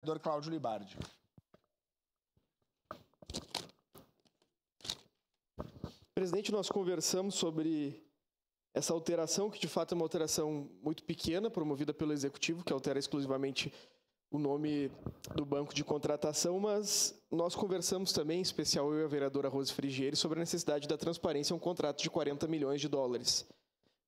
Vereador Cláudio Libardi. Presidente, nós conversamos sobre essa alteração, que de fato é uma alteração muito pequena, promovida pelo Executivo, que altera exclusivamente o nome do banco de contratação, mas nós conversamos também, em especial eu e a vereadora Rose Frigieri, sobre a necessidade da transparência em um contrato de 40 milhões de dólares.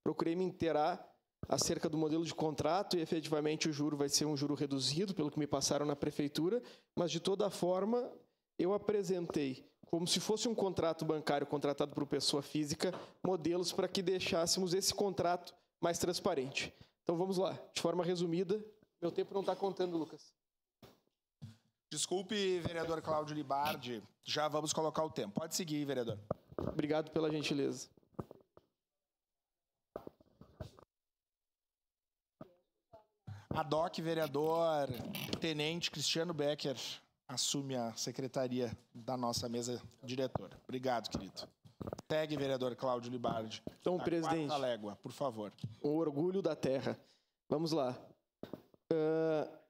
Procurei me inteirar acerca do modelo de contrato e, efetivamente, o juro vai ser um juro reduzido, pelo que me passaram na prefeitura, mas, de toda forma, eu apresentei, como se fosse um contrato bancário contratado por pessoa física, modelos para que deixássemos esse contrato mais transparente. Então, vamos lá. De forma resumida, meu tempo não está contando, Lucas. Desculpe, vereador Cláudio Libardi. Já vamos colocar o tempo. Pode seguir, vereador. Obrigado pela gentileza. Ad-hoc, vereador Tenente Cristiano Becker assume a secretaria da nossa mesa diretora. Obrigado, querido. Tag, vereador Cláudio Libardi. Então, presidente, quarta légua, por favor. Um orgulho da terra. Vamos lá.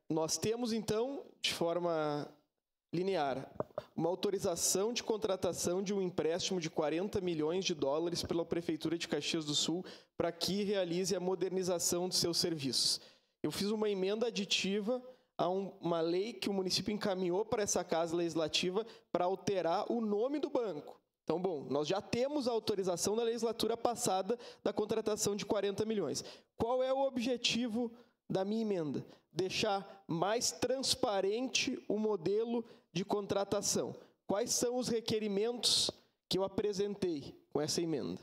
Nós temos, então, de forma linear, uma autorização de contratação de um empréstimo de 40 milhões de dólares pela Prefeitura de Caxias do Sul para que realize a modernização dos seus serviços. Eu fiz uma emenda aditiva a uma lei que o município encaminhou para essa Casa Legislativa para alterar o nome do banco. Então, bom, nós já temos a autorização da legislatura passada da contratação de 40 milhões. Qual é o objetivo da minha emenda? Deixar mais transparente o modelo de contratação. Quais são os requerimentos que eu apresentei com essa emenda?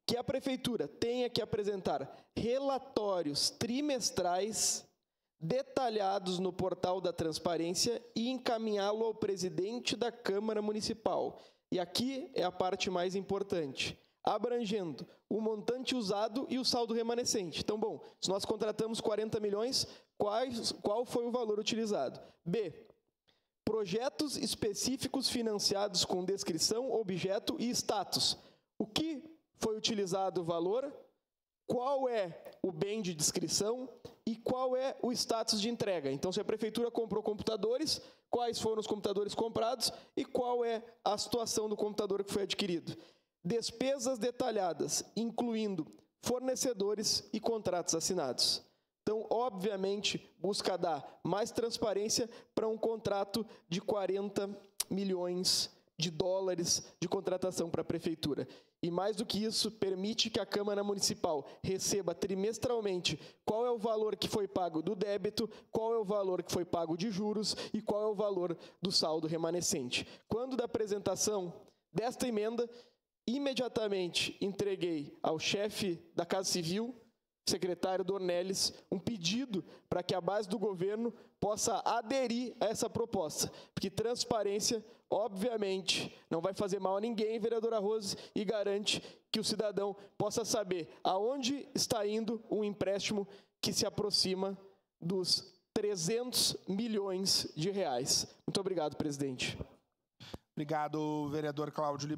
Que a Prefeitura tenha que apresentar relatórios trimestrais detalhados no portal da transparência e encaminhá-lo ao presidente da Câmara Municipal. E aqui é a parte mais importante, abrangendo o montante usado e o saldo remanescente. Então, bom, se nós contratamos 40 milhões, qual foi o valor utilizado? B, projetos específicos financiados com descrição, objeto e status. O que foi utilizado o valor? Qual é o bem de descrição e qual é o status de entrega? Então, se a Prefeitura comprou computadores, quais foram os computadores comprados e qual é a situação do computador que foi adquirido? Despesas detalhadas, incluindo fornecedores e contratos assinados. Então, obviamente, busca dar mais transparência para um contrato de 40 milhões de dólares de contratação para a Prefeitura. E mais do que isso, permite que a Câmara Municipal receba trimestralmente qual é o valor que foi pago do débito, qual é o valor que foi pago de juros e qual é o valor do saldo remanescente. Quando da apresentação desta emenda, imediatamente entreguei ao chefe da Casa Civil, secretário Dornelles, um pedido para que a base do governo possa aderir a essa proposta, porque transparência, obviamente, não vai fazer mal a ninguém, vereadora Rose, e garante que o cidadão possa saber aonde está indo um empréstimo que se aproxima dos 300 milhões de reais. Muito obrigado, presidente. Obrigado, vereador Cláudio Libardi.